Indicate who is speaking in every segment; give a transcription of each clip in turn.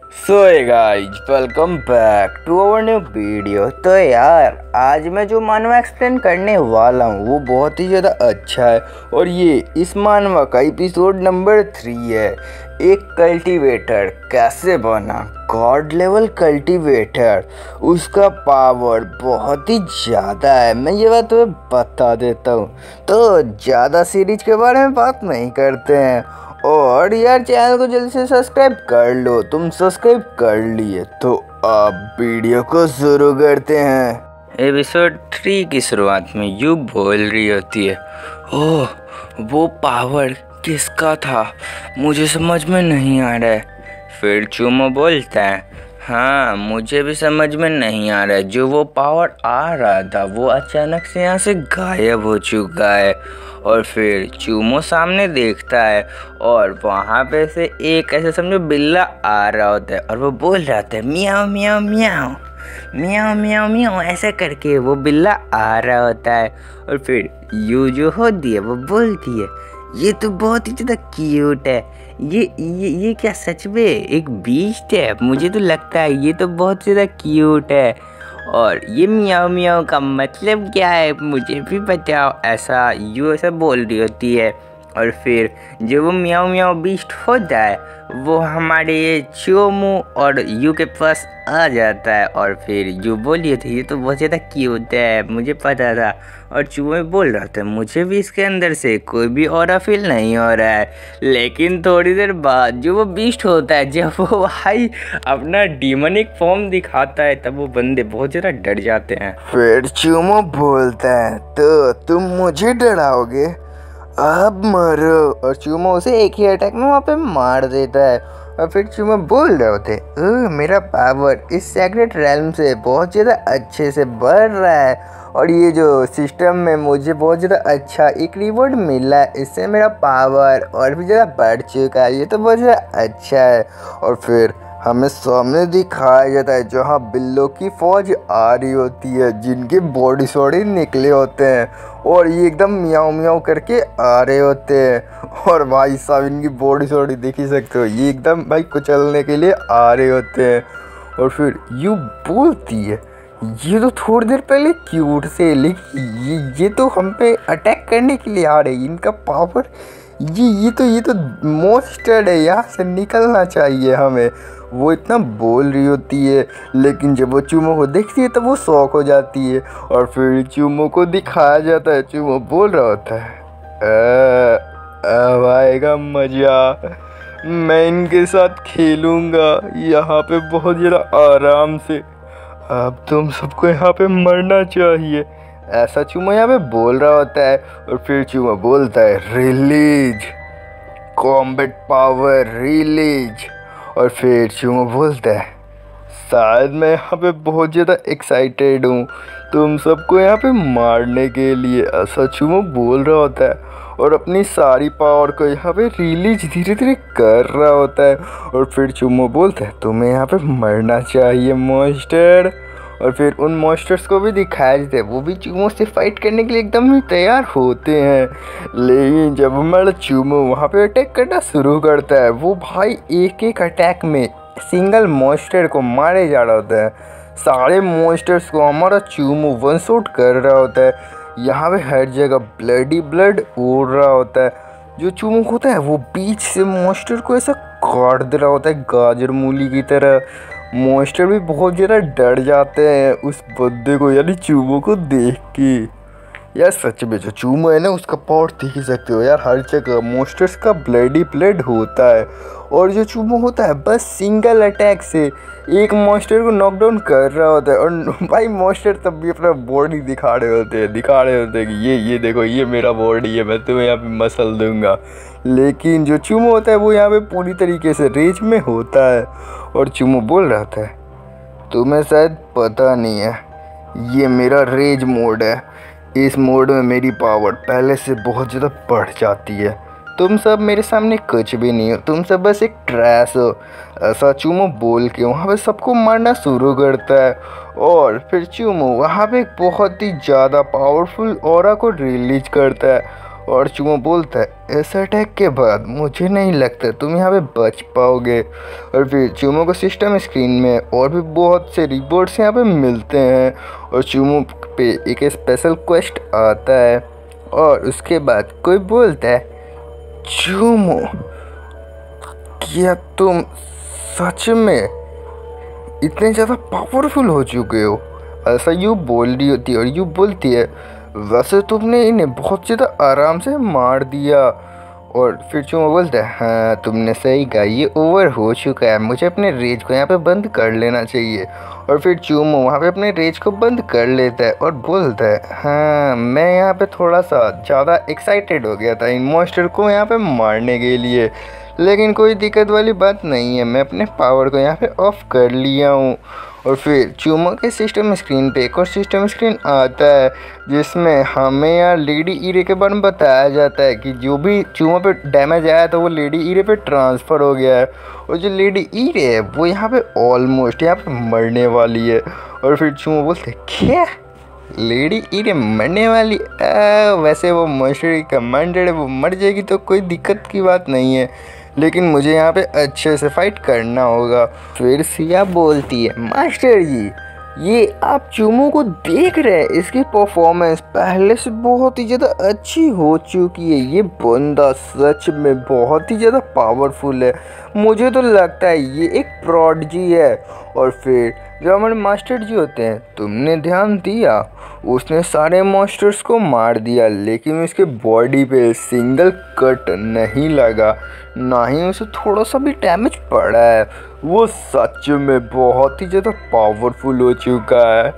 Speaker 1: So guys welcome back to our new video. तो यार आज मैं जो मानवा एक्सप्लेन करने वाला हूँ वो बहुत ही ज़्यादा अच्छा है और ये इस मानवा का एपिसोड नंबर 3 है। एक कल्टीवेटर कैसे बना, गॉड लेवल कल्टीवेटर, उसका पावर बहुत ही ज़्यादा है। मैं ये बात तुम्हें बता देता हूँ। तो ज़्यादा सीरीज के बारे में बात नहीं करते हैं और यार चैनल को जल्दी से सब्सक्राइब कर लो। तुम सब्सक्राइब कर लिए तो अब वीडियो को शुरू करते हैं। एपिसोड 3 की शुरुआत में यू बोल रही होती है, ओह वो पावर किसका था, मुझे समझ में नहीं आ रहा है। फिर चूमो बोलता है, हाँ मुझे भी समझ में नहीं आ रहा है। जो वो पावर आ रहा था वो अचानक से यहाँ से गायब हो चुका है। और फिर चूमो सामने देखता है और वहाँ पे से एक ऐसे समझो बिल्ला आ रहा होता है और वो बोल रहा था मियाओ मियाओ मियाओ मियाओ मियाओ मियाओ, ऐसा करके वो बिल्ला आ रहा होता है। और फिर यू जो होती है वो बोलती है, ये तो बहुत ही ज़्यादा क्यूट है। ये क्या सच में एक बीस्ट है? मुझे तो लगता है ये तो बहुत ज़्यादा क्यूट है। और ये मियाओ मियाओ का मतलब क्या है, मुझे भी बताओ। ऐसा यू ऐसा बोल रही होती है। और फिर जब वो मियाओ मियाओ बीस्ट होता है वो हमारे चोमू और यू के पास आ जाता है। और फिर यू बोली थी ये तो बहुत ज़्यादा क्यूट है, मुझे पता था। और चूहे बोल रहा था मुझे भी इसके अंदर से कोई भी ऑरा फील नहीं हो रहा है। लेकिन थोड़ी देर बाद जो वो बीस्ट होता है, जब वो भाई अपना डीमनिक फॉर्म दिखाता है तब वो बंदे बहुत ज़्यादा डर जाते हैं। फिर चूमो बोलता है तो तुम मुझे डराओगे, अब मरो। और चूमो उसे एक ही अटैक में वहाँ पे मार देता है। और फिर चूमो बोल रहे होते, मेरा पावर इस सेक्रेट रेल्म से बहुत ज़्यादा अच्छे से बढ़ रहा है और ये जो सिस्टम में मुझे बहुत ज़्यादा अच्छा एक रिवॉर्ड मिला है, इससे मेरा पावर और भी ज़्यादा बढ़ चुका है। ये तो बहुत ज़्यादा अच्छा है। और फिर हमें सामने दिखाया जाता है जहाँ बिल्लों की फौज आ रही होती है जिनके बॉडी सॉडी निकले होते हैं और ये एकदम मियाओ मियाओ करके आ रहे होते हैं। और भाई साहब इनकी बॉडी सॉडी देख ही सकते हो, ये एकदम भाई कुचलने के लिए आ रहे होते हैं। और फिर यू बोलती है, ये तो थोड़ी देर पहले क्यूट से, लेकिन ये तो हम पे अटैक करने के लिए आ रहे हैं। इनका पावर ये तो मॉन्स्टर है, यहाँ से निकलना चाहिए हमें। वो इतना बोल रही होती है, लेकिन जब वो चूमो को देखती है तब वो शॉक हो जाती है। और फिर चूमो को दिखाया जाता है, चूमो बोल रहा होता है, अब आएगा मज़ा, मैं इनके साथ खेलूँगा यहाँ पे बहुत ज़्यादा आराम से। अब तुम सबको यहाँ पे मरना चाहिए, ऐसा चूमो यहाँ पे बोल रहा होता है। और फिर चूमो बोलता है, रिलीज कॉम्बैट पावर रिलीज। और फिर चूमो बोलता है, शायद मैं यहाँ पे बहुत ज़्यादा एक्साइटेड हूँ तुम सबको यहाँ पे मारने के लिए, ऐसा चूमो बोल रहा होता है। और अपनी सारी पावर को यहाँ पे रिलीज धीरे धीरे कर रहा होता है। और फिर चूमो बोलता है, तुम्हें यहाँ पे मरना चाहिए मॉन्स्टर। और फिर उन मॉन्स्टर्स को भी दिखाया जाता है, वो भी चूमो से फाइट करने के लिए एकदम ही तैयार होते हैं। लेकिन जब हमारा चूमो वहाँ पे अटैक करना शुरू करता है, वो भाई एक एक अटैक में सिंगल मॉन्स्टर को मारे जा रहा होता है। सारे मॉन्स्टर्स को हमारा चूमो वन शॉट कर रहा होता है। यहाँ पे हर जगह ब्लडी ब्लड उड़ रहा होता है। जो चूमो होता है वो बीच से मॉन्स्टर को ऐसा काट दे रहा होता है गाजर मूली की तरह। मॉन्स्टर भी बहुत ज़्यादा डर जाते हैं उस बंदे को, यानी चूमो को देख के। यार सच में जो चूमो है ना उसका पावर देख ही सकते हो यार, हर जगह मॉन्स्टर्स का ब्लडी ब्लड होता है। और जो चूमो होता है बस सिंगल अटैक से एक मॉन्स्टर को नॉकडाउन कर रहा होता है। और भाई मॉन्स्टर तब भी अपना बॉडी दिखा रहे होते हैं कि ये देखो ये मेरा बॉडी है, मैं तुम्हें यहाँ पे मसल दूंगा। लेकिन जो चूमो होता है वो यहाँ पे पूरी तरीके से रेज में होता है। और चूमो बोल रहा था, तुम्हें शायद पता नहीं है ये मेरा रेज मोड है, इस मोड में मेरी पावर पहले से बहुत ज़्यादा बढ़ जाती है, तुम सब मेरे सामने कुछ भी नहीं हो, तुम सब बस एक ट्रैश हो। ऐसा चूमो बोल के वहाँ पे सबको मारना शुरू करता है। और फिर चूमो वहाँ पे एक बहुत ही ज़्यादा पावरफुल ऑरा को रिलीज करता है और चूमो बोलता है इस अटैक के बाद मुझे नहीं लगता तुम यहाँ पे बच पाओगे। और फिर चूमो को सिस्टम स्क्रीन में और भी बहुत से रिपोर्ट्स यहाँ पे मिलते हैं और चूमो पे एक स्पेशल क्वेस्ट आता है। और उसके बाद कोई बोलता है चूमो क्या तुम सच में इतने ज़्यादा पावरफुल हो चुके हो, ऐसा यू बोल रही होती है। और यू बोलती है वैसे तुमने इन्हें बहुत ज़्यादा आराम से मार दिया। और फिर चूमो बोलता है हाँ तुमने सही कहा, ये ओवर हो चुका है, मुझे अपने रेज को यहाँ पे बंद कर लेना चाहिए। और फिर चूमो वहाँ पे अपने रेज को बंद कर लेता है और बोलता है हाँ मैं यहाँ पे थोड़ा सा ज़्यादा एक्साइटेड हो गया था इन मॉन्स्टर को यहाँ पे मारने के लिए, लेकिन कोई दिक्कत वाली बात नहीं है, मैं अपने पावर को यहाँ पे ऑफ कर लिया हूँ। और फिर चूमो के सिस्टम स्क्रीन पे एक और सिस्टम स्क्रीन आता है जिसमें हमें यहाँ लेडी ईरे के बारे में बताया जाता है कि जो भी चूमो पे डैमेज आया था वो लेडी ईरे पे ट्रांसफ़र हो गया है। और जो लेडी ईरे है वो यहाँ पे ऑलमोस्ट यहाँ पे मरने वाली है। और फिर चूमो बोलते क्या लेडी ईरे मरने वाली, वैसे वो मॉन्स्टर कमांडर है, वो मर जाएगी तो कोई दिक्कत की बात नहीं है, लेकिन मुझे यहाँ पे अच्छे से फाइट करना होगा। फिर सिया बोलती है मास्टर जी ये आप चूमो को देख रहे हैं, इसकी परफॉर्मेंस पहले से बहुत ही ज़्यादा अच्छी हो चुकी है, ये बंदा सच में बहुत ही ज़्यादा पावरफुल है, मुझे तो लगता है ये एक प्रॉडजी है। और फिर जो हमारे मास्टर जी होते हैं तुमने ध्यान दिया उसने सारे मॉन्स्टर्स को मार दिया, लेकिन उसके बॉडी पे सिंगल कट नहीं लगा, ना ही उसे थोड़ा सा भी डैमेज पड़ा है, वो सच में बहुत ही ज़्यादा पावरफुल हो चुका है।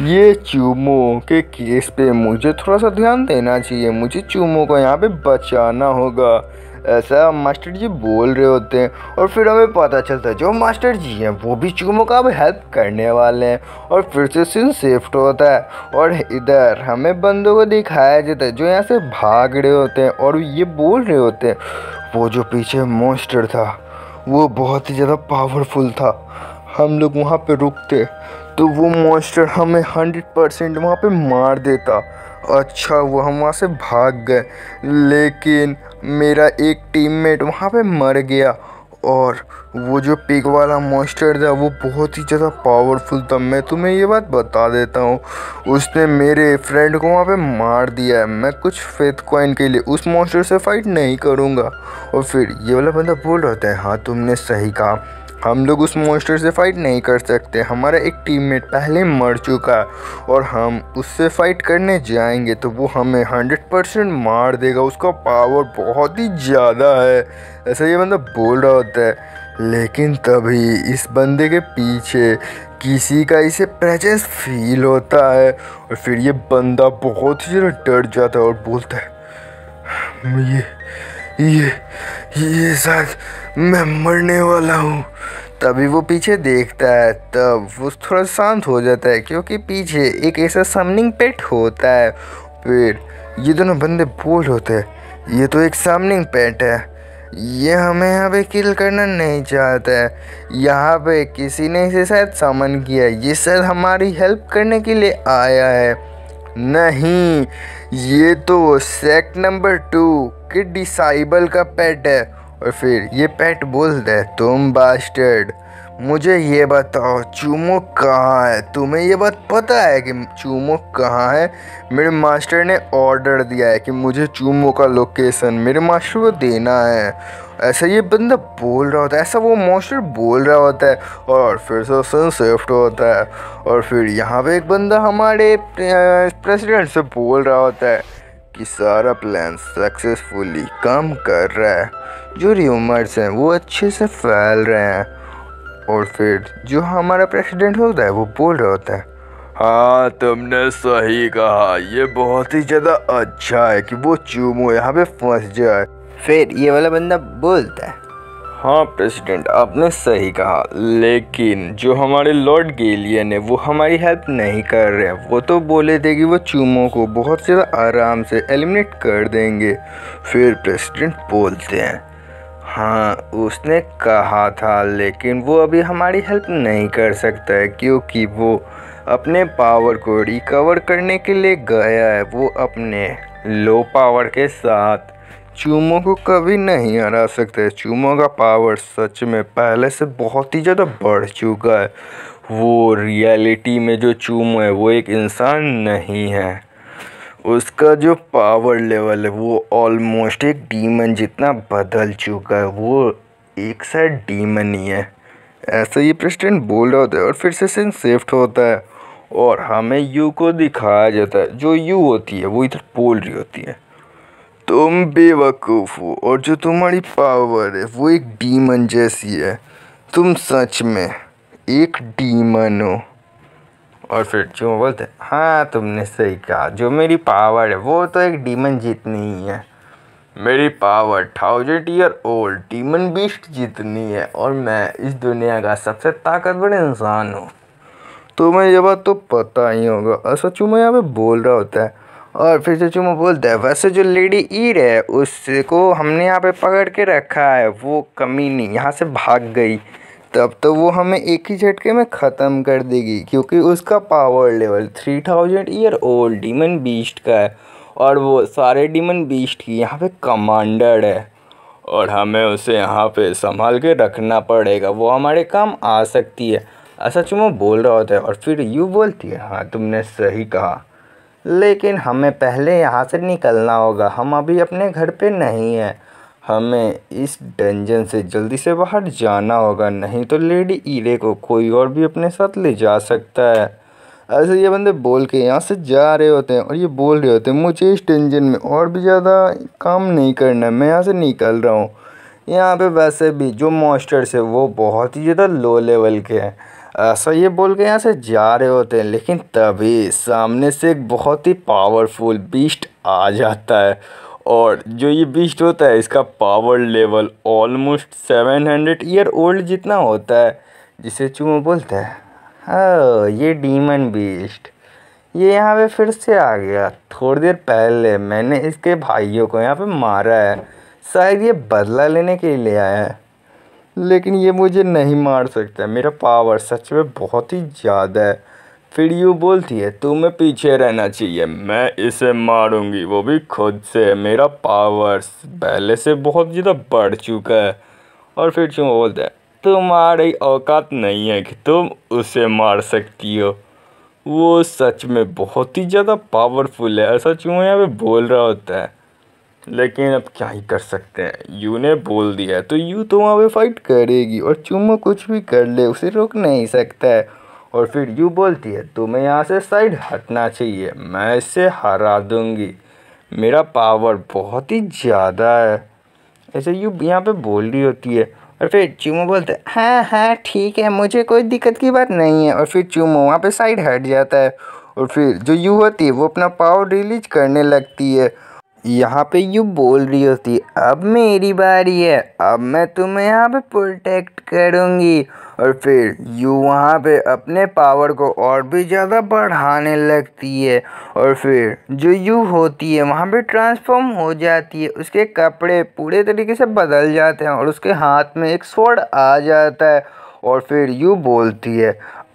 Speaker 1: ये चूमो के केस पे मुझे थोड़ा सा ध्यान देना चाहिए, मुझे चूमो को यहाँ पे बचाना होगा, ऐसा मास्टर जी बोल रहे होते हैं। और फिर हमें पता चलता है जो मास्टर जी हैं वो भी चूमो का अब हेल्प करने वाले हैं। और फिर से सीन शिफ्ट होता है और इधर हमें बंदों को दिखाया जाता है जो यहाँ से भाग रहे होते हैं और ये बोल रहे होते हैं वो जो पीछे मॉन्स्टर था वो बहुत ही ज़्यादा पावरफुल था, हम लोग वहाँ पे रुकते तो वो मॉन्स्टर हमें 100% वहाँ पे मार देता। अच्छा वो हम वहाँ से भाग गए, लेकिन मेरा एक टीममेट वहाँ पे मर गया और वो जो पिग वाला मॉन्स्टर था वो बहुत ही ज़्यादा पावरफुल था। मैं तुम्हें ये बात बता देता हूँ, उसने मेरे फ्रेंड को वहाँ पे मार दिया है। मैं कुछ फेथ कॉइन के लिए उस मॉन्स्टर से फाइट नहीं करूँगा। और फिर ये वाला बंदा बोल रहा होता है हाँ तुमने सही कहा, हम लोग उस मॉन्स्टर से फाइट नहीं कर सकते, हमारा एक टीममेट पहले मर चुका है और हम उससे फाइट करने जाएंगे तो वो हमें 100% मार देगा, उसका पावर बहुत ही ज़्यादा है, ऐसा ये बंदा बोल रहा होता है। लेकिन तभी इस बंदे के पीछे किसी का इसे प्रेजेंस फील होता है और फिर ये बंदा बहुत ही ज़्यादा डर जाता है और बोलता है ये शायद मैं मरने वाला हूँ। तभी वो पीछे देखता है, तब वो थोड़ा शांत हो जाता है क्योंकि पीछे एक ऐसा समनिंग पेट होता है। फिर ये दोनों बंदे बोल होते हैं ये तो एक समनिंग पेट है, ये हमें यहाँ पे किल करना नहीं चाहता है, यहाँ पे किसी ने इसे शायद समन किया है, ये शायद हमारी हेल्प करने के लिए आया है। नहीं, ये तो सेक्ट नंबर 2 के डिसाइबल का पेट है। और फिर ये पेट बोलता है तुम बास्टर्ड मुझे ये बताओ चूमो कहाँ है, तुम्हें ये बात पता है कि चूमो कहाँ है? मेरे मास्टर ने ऑर्डर दिया है कि मुझे चूमो का लोकेशन मेरे मास्टर को देना है, ऐसा ये बंदा बोल रहा होता है, ऐसा वो मास्टर बोल रहा होता है। और फिर से सन शिफ्ट होता है और फिर यहाँ पे एक बंदा हमारे प्रेसिडेंट से बोल रहा होता है कि सारा प्लान सक्सेसफुली काम कर रहा है, जो र्यूमर्स हैं वो अच्छे से फैल रहे हैं। और फिर जो हमारा प्रेसिडेंट होता है वो बोल रहा होता है हाँ तुमने सही कहा, ये बहुत ही ज़्यादा अच्छा है कि वो चूमो यहाँ पे फंस जाए। फिर ये वाला बंदा बोलता है हाँ प्रेसिडेंट आपने सही कहा, लेकिन जो हमारे लॉर्ड गेलियन है वो हमारी हेल्प नहीं कर रहे हैं, वो तो बोले थे कि वो चूमो को बहुत ज़्यादा आराम से एलिमिनेट कर देंगे। फिर प्रेसिडेंट बोलते हैं हाँ उसने कहा था, लेकिन वो अभी हमारी हेल्प नहीं कर सकता है क्योंकि वो अपने पावर को रिकवर करने के लिए गया है, वो अपने लो पावर के साथ चूमो को कभी नहीं हरा सकते। चूमो का पावर सच में पहले से बहुत ही ज़्यादा बढ़ चुका है। वो रियलिटी में जो चूमो है वो एक इंसान नहीं है। उसका जो पावर लेवल है वो ऑलमोस्ट एक डीमन जितना बदल चुका है। वो एक साइड डीमन ही है, ऐसा ये प्रेसिडेंट बोल रहा होता है। और फिर से सीन शिफ्ट होता है और हमें यू को दिखाया जाता है। जो यू होती है वो इधर बोल रही होती है, तुम बेवकूफ़ हो और जो तुम्हारी पावर है वो एक डीमन जैसी है। तुम सच में एक डीमन हो। और फिर जो बोलते हैं, हाँ तुमने सही कहा, जो मेरी पावर है वो तो एक डीमन जितनी ही है। मेरी power 1000 year old demon beast जितनी है और मैं इस दुनिया का सबसे ताकतवर इंसान हूँ। तुम्हें ये बात तो पता ही होगा। ऐसा चूमो यहाँ पे बोल रहा होता है। और फिर से चूमो बोलता है, वैसे जो लेडी ईर है उसको हमने यहाँ पे पकड़ के रखा है, वो कमीनी यहाँ से भाग गई। तब तो वो हमें एक ही झटके में ख़त्म कर देगी क्योंकि उसका power level 3000 year old demon beast का है और वो सारे डीमन बीस्ट की यहाँ पे कमांडर है और हमें उसे यहाँ पे संभाल के रखना पड़ेगा। वो हमारे काम आ सकती है, ऐसा चूमो बोल रहा होता है। और फिर यू बोलती है, हाँ तुमने सही कहा, लेकिन हमें पहले यहाँ से निकलना होगा। हम अभी अपने घर पे नहीं हैं। हमें इस डंजन से जल्दी से बाहर जाना होगा, नहीं तो लेडी ईरे को कोई और भी अपने साथ ले जा सकता है। ऐसे ये बंदे बोल के यहाँ से जा रहे होते हैं और ये बोल रहे होते हैं, मुझे इस डंजन में और भी ज़्यादा काम नहीं करना है, मैं यहाँ से निकल रहा हूँ। यहाँ पे वैसे भी जो मॉन्स्टर्स है वो बहुत ही ज़्यादा लो लेवल के हैं। ऐसा ये बोल के यहाँ से जा रहे होते हैं, लेकिन तभी सामने से एक बहुत ही पावरफुल बीस्ट आ जाता है। और जो ये बीस्ट होता है इसका power level almost 700 year old जितना होता है, जिसे चूमो बोलता है, हाँ ये डीमन बीस्ट ये यहाँ पे फिर से आ गया। थोड़ी देर पहले मैंने इसके भाइयों को यहाँ पे मारा है, शायद ये बदला लेने के लिए आया है, लेकिन ये मुझे नहीं मार सकता। मेरा पावर सच में बहुत ही ज़्यादा है। फिर यूँ बोलती है, तुम्हें पीछे रहना चाहिए, मैं इसे मारूंगी, वो भी खुद से। मेरा पावर पहले से बहुत ज़्यादा बढ़ चुका है। और फिर चूमो बोलता है, तुम्हारी औकात नहीं है कि तुम उसे मार सकती हो, वो सच में बहुत ही ज़्यादा पावरफुल है, ऐसा चूमो यहाँ पे बोल रहा होता है। लेकिन अब क्या ही कर सकते हैं, यू ने बोल दिया तो यू तो वहाँ पे फाइट करेगी और चूमो कुछ भी कर ले उसे रोक नहीं सकता है। और फिर यू बोलती है, तुम्हें यहाँ से साइड हटना चाहिए, मैं इसे हरा दूंगी, मेरा पावर बहुत ही ज़्यादा है, ऐसे यू यहाँ पे बोल रही होती है। और फिर चूमो बोलता है, हाँ हाँ ठीक है, मुझे कोई दिक्कत की बात नहीं है। और फिर चूमो वहाँ पे साइड हट जाता है और फिर जो यू होती है वो अपना पावर रिलीज करने लगती है। यहाँ पे यू बोल रही होती है, अब मेरी बारी है, अब मैं तुम्हें यहाँ पे प्रोटेक्ट करूँगी। और फिर यू वहाँ पे अपने पावर को और भी ज़्यादा बढ़ाने लगती है। और फिर जो यू होती है वहाँ पे ट्रांसफॉर्म हो जाती है, उसके कपड़े पूरे तरीके से बदल जाते हैं और उसके हाथ में एक स्वॉर्ड आ जाता है। और फिर यू बोलती है,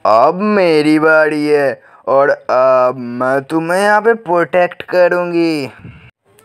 Speaker 1: अब मेरी बारी है और अब मैं तुम्हें यहाँ पे प्रोटेक्ट करूँगी।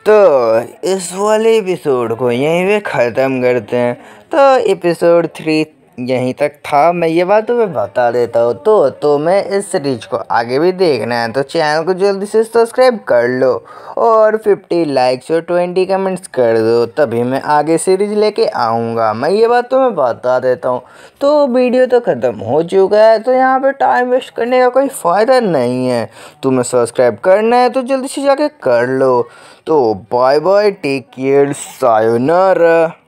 Speaker 1: तो इस वाले एपिसोड को यहीं पे ख़त्म करते हैं। तो एपिसोड 3 यहीं तक था। मैं ये बात तुम्हें बता देता हूँ, तो मैं इस सीरीज को आगे भी देखना है तो चैनल को जल्दी से सब्सक्राइब कर लो और 50 लाइक्स और 20 कमेंट्स कर दो, तभी मैं आगे सीरीज लेके आऊँगा। मैं ये बात तुम्हें बता देता हूँ। तो वीडियो तो ख़त्म हो चुका है, तो यहाँ पे टाइम वेस्ट करने का कोई फ़ायदा नहीं है। तुम्हें सब्सक्राइब करना है तो जल्दी से जाके कर लो। तो bye bye, take care, sayonara.